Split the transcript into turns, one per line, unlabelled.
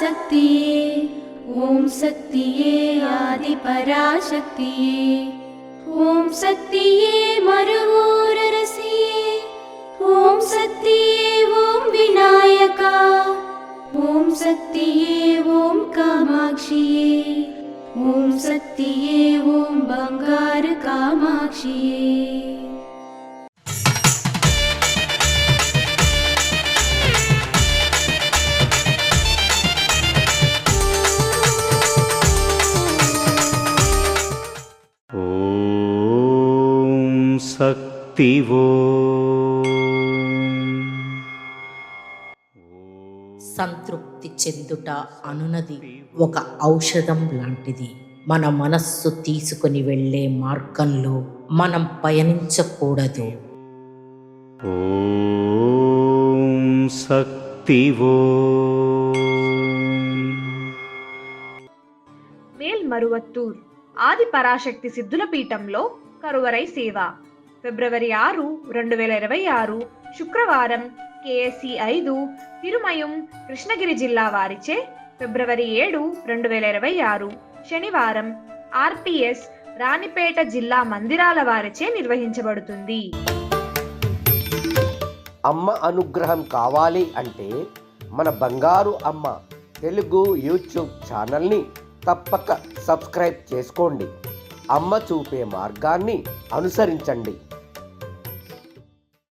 पराशक्तिये ॐ शक्तिये आदिपराशक्तिये ॐ शक्तिये मरुवोररसिये ॐ शक्तिये ॐ विनायका ॐ शक्तिये ॐ कामाक्षिये ॐ शक्तिये ॐ बंगार कामाक्षिये।
శక్తివో
సంతృప్తి చెందుట అనునది ఒక ఔషధం లాంటిది. మన మనస్సు తీసుకుని వెళ్ళే మార్గంలో మనం పయనించకూడదు.
ఓం శక్తివో.
మేల్మరువత్తూర్ ఆది పరాశక్తి సిద్ధుల పీఠంలో కరువరై సేవ ఫిబ్రవరి 6, 2026 శుక్రవారం KSC 5 తిరుమయం కృష్ణగిరి జిల్లా వారిచే ఫిబ్రవరి 7, 2026 శనివారం RPS రాణిపేట జిల్లా మందిరాల వారిచే నిర్వహించబడుతుంది.
అమ్మ అనుగ్రహం కావాలి అంటే మన బంగారు అమ్మ తెలుగు యూట్యూబ్ ఛానల్ని తప్పక సబ్స్క్రైబ్ చేసుకోండి. అమ్మ చూపే మార్గాన్ని అనుసరించండి.